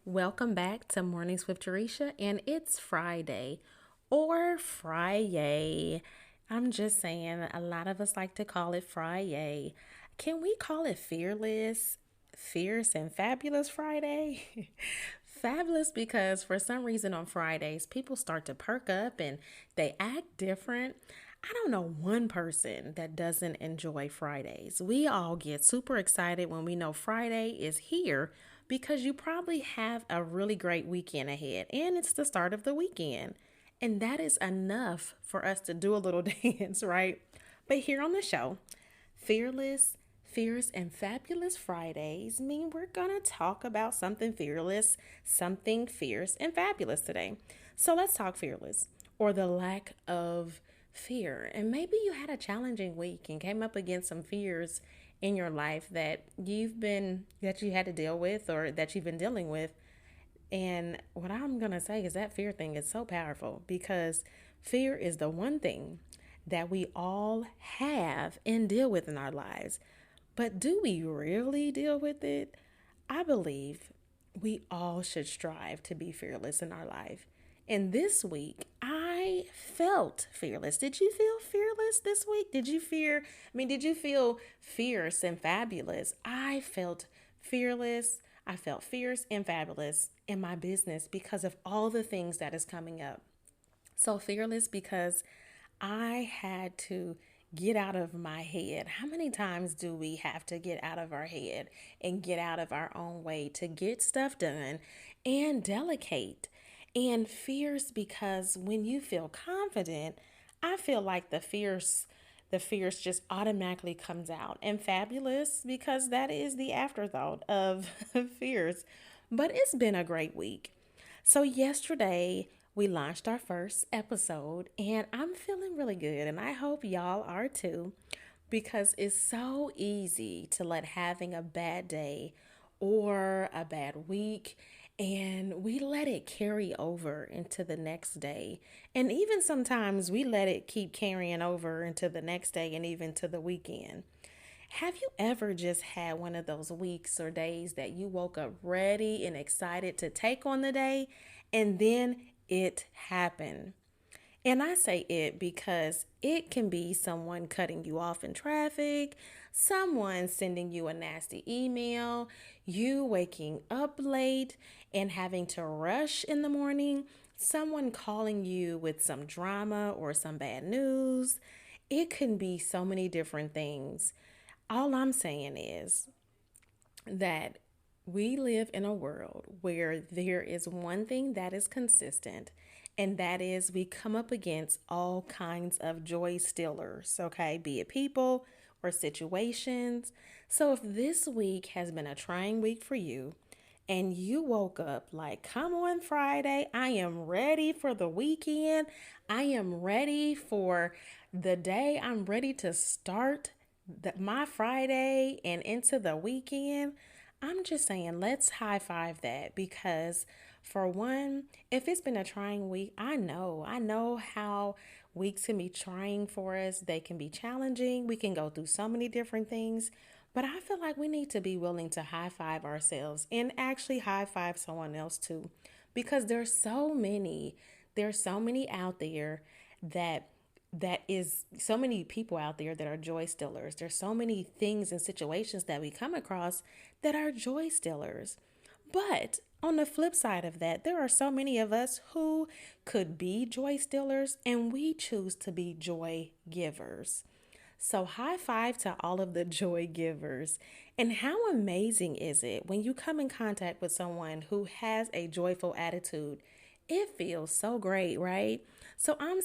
Welcome back to Mornings with Jaresha, and it's Friday or Friday. I'm just saying, a lot of us like to call it Friday. Can we call it Fearless, Fierce, and Fabulous Friday? Fabulous because for some reason on Fridays, people start to perk up and they act different. I don't know one person that doesn't enjoy Fridays. We all get super excited when we know Friday is here because you probably have a really great weekend ahead and it's the start of the weekend. And that is enough for us to do a little dance, right? But here on the show, Fearless, Fierce, and Fabulous Fridays mean we're going to talk about something fearless, something fierce, and fabulous today. So let's talk fearless or the lack of fear. And maybe you had a challenging week and came up against some fears in your life that you had to deal with or that you've been dealing with. And what I'm going to say is that fear thing is so powerful because fear is the one thing that we all have and deal with in our lives. But do we really deal with it? I believe we all should strive to be fearless in our life. And this week, I felt fearless. Did you feel fearless this week? Did you feel fierce and fabulous? I felt fearless. I felt fierce and fabulous in my business because of all the things that is coming up. So fearless because I had to get out of my head. How many times do we have to get out of our head and get out of our own way to get stuff done and delegate? And fierce because when you feel confident, I feel like the fierce just automatically comes out. And fabulous because that is the afterthought of fierce. But it's been a great week. So yesterday we launched our first episode and I'm feeling really good and I hope y'all are too because it's so easy to let having a bad day or a bad week and we let it carry over into the next day. And even sometimes we let it keep carrying over into the next day and even to the weekend. Have you ever just had one of those weeks or days that you woke up ready and excited to take on the day and then it happened? And I say it because it can be someone cutting you off in traffic, someone sending you a nasty email, you waking up late and having to rush in the morning, someone calling you with some drama or some bad news. It can be so many different things. All I'm saying is that we live in a world where there is one thing that is consistent, and that is we come up against all kinds of joy stealers, okay? Be it people or situations. So if this week has been a trying week for you, and you woke up like, come on, Friday, I am ready for the weekend. I am ready for the day. I'm ready to start my Friday and into the weekend. I'm just saying, let's high five that because, for one, if it's been a trying week, I know how weeks can be trying for us. They can be challenging. We can go through so many different things. But I feel like we need to be willing to high five ourselves and actually high five someone else too. Because there's so many out there that that is so many people out there that are joy stealers. There's so many things and situations that we come across that are joy stealers. But on the flip side of that, there are so many of us who could be joy stealers and we choose to be joy givers. So, high five to all of the joy givers. And how amazing is it when you come in contact with someone who has a joyful attitude? It feels so great, right? So, I'm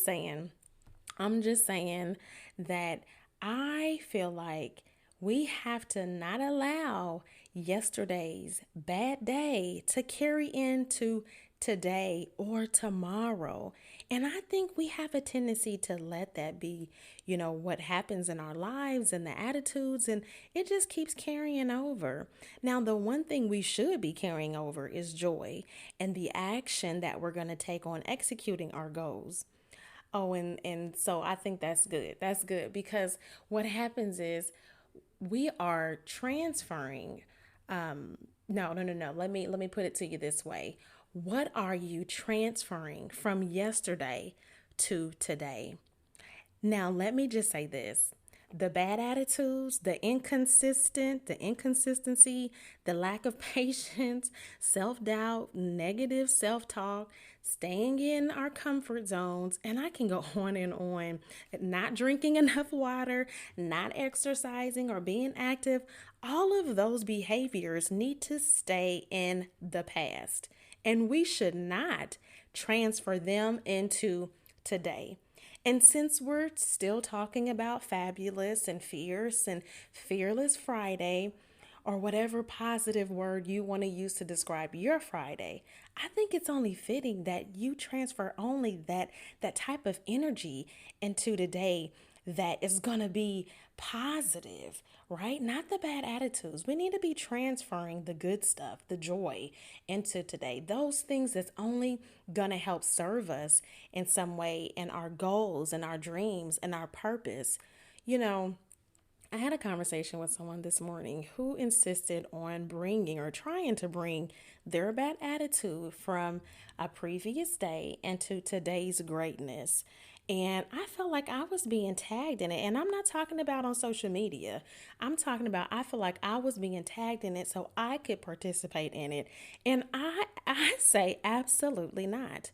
just saying that I feel like we have to not allow yesterday's bad day to carry into today or tomorrow. And I think we have a tendency to let that be, what happens in our lives and the attitudes, and it just keeps carrying over. Now, the one thing we should be carrying over is joy and the action that we're going to take on executing our goals. Oh, and so I think that's good. That's good because what happens is we are transferring No. Let me put it to you this way. What are you transferring from yesterday to today? Now, let me just say this. The bad attitudes, the inconsistency, the lack of patience, self doubt, negative self talk, staying in our comfort zones, and I can go on and on. Not drinking enough water, not exercising or being active, all of those behaviors need to stay in the past. And we should not transfer them into today. And since we're still talking about fabulous and fierce and fearless Friday, or whatever positive word you want to use to describe your Friday, I think it's only fitting that you transfer only that type of energy into today that is going to be positive, right? Not the bad attitudes. We need to be transferring the good stuff, the joy into today. Those things that's only going to help serve us in some way in our goals and our dreams and our purpose. You know, I had a conversation with someone this morning who insisted on bringing or trying to bring their bad attitude from a previous day into today's greatness. And I felt like I was being tagged in it. And I'm not talking about on social media. I'm talking about I feel like I was being tagged in it so I could participate in it. And I say absolutely not.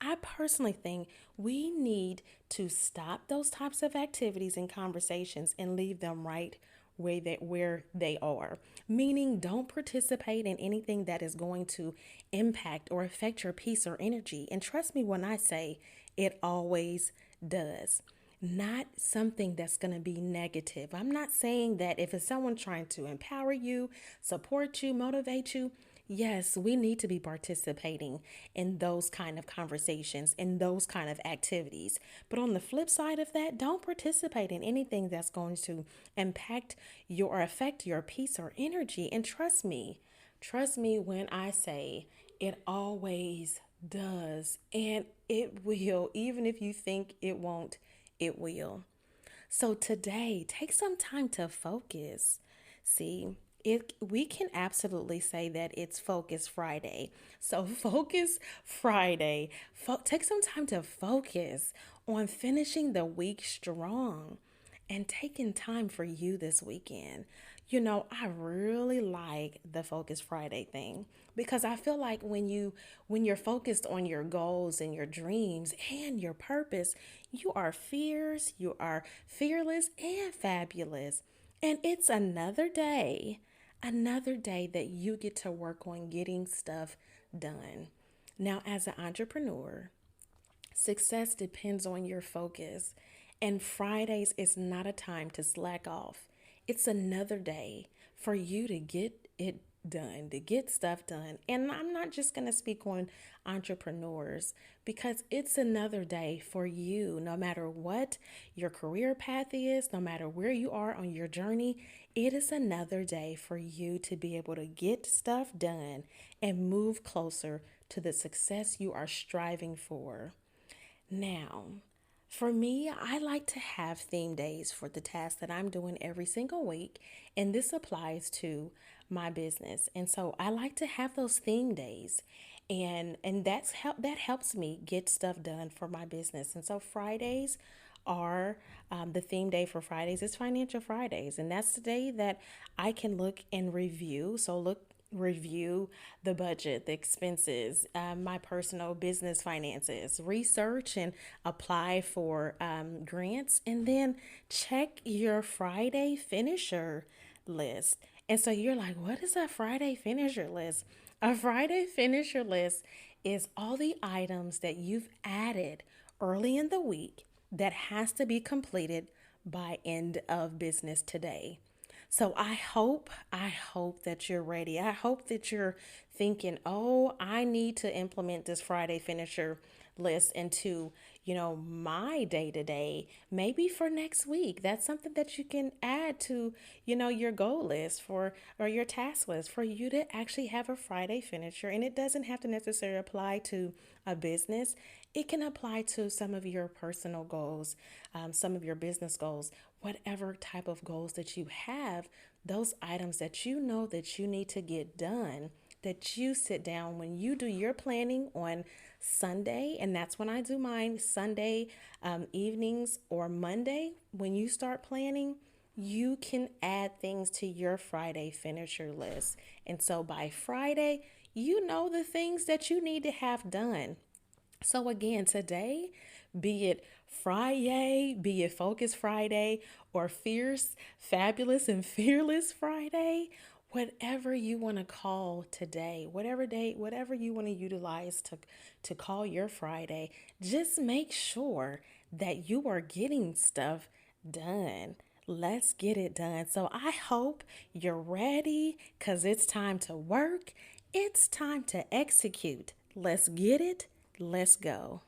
I personally think we need to stop those types of activities and conversations and leave them right where they are. Meaning, don't participate in anything that is going to impact or affect your peace or energy. And trust me when I say it always does. Not something that's going to be negative. I'm not saying that if it's someone trying to empower you, support you, motivate you, yes, we need to be participating in those kind of conversations, in those kind of activities. But on the flip side of that, don't participate in anything that's going to impact your or affect your peace or energy. And trust me when I say it always does. And it will, even if you think it won't, it will. So today, take some time to focus. See, we can absolutely say that it's Focus Friday. So Focus Friday, take some time to focus on finishing the week strong and taking time for you this weekend. You know, I really like the Focus Friday thing because I feel like when you're focused on your goals and your dreams and your purpose, you are fierce, you are fearless and fabulous. And it's another day that you get to work on getting stuff done. Now, as an entrepreneur, success depends on your focus, and Fridays is not a time to slack off. It's another day for you to get it done, to get stuff done. And I'm not just going to speak on entrepreneurs because it's another day for you, no matter what your career path is, no matter where you are on your journey, it is another day for you to be able to get stuff done and move closer to the success you are striving for. Now, for me, I like to have theme days for the tasks that I'm doing every single week, and this applies to my business. And so I like to have those theme days, and that helps me get stuff done for my business. And so Fridays are the theme day for Fridays is Financial Fridays, and that's the day that I can look and review. So review the budget, the expenses, my personal business finances, research and apply for grants, and then check your Friday finisher list. And so you're like, what is a Friday finisher list? A Friday finisher list is all the items that you've added early in the week that has to be completed by end of business today. So I hope that you're ready. I hope that you're thinking, oh, I need to implement this Friday finisher list into my day to day, maybe for next week. That's something that you can add to, your goal list or your task list for you to actually have a Friday finisher. And it doesn't have to necessarily apply to a business. It can apply to some of your personal goals, some of your business goals, whatever type of goals that you have, those items that you know that you need to get done, that you sit down when you do your planning on Sunday, and that's when I do mine, Sunday evenings or Monday. When you start planning, you can add things to your Friday finisher list. And so by Friday, you know the things that you need to have done. So again, today, be it Friday, be it Focus Friday, or Fierce, Fabulous, and Fearless Friday, whatever you want to call today, whatever day, whatever you want to utilize to call your Friday, just make sure that you are getting stuff done. Let's get it done. So I hope you're ready, because it's time to work. It's time to execute. Let's get it. Let's go.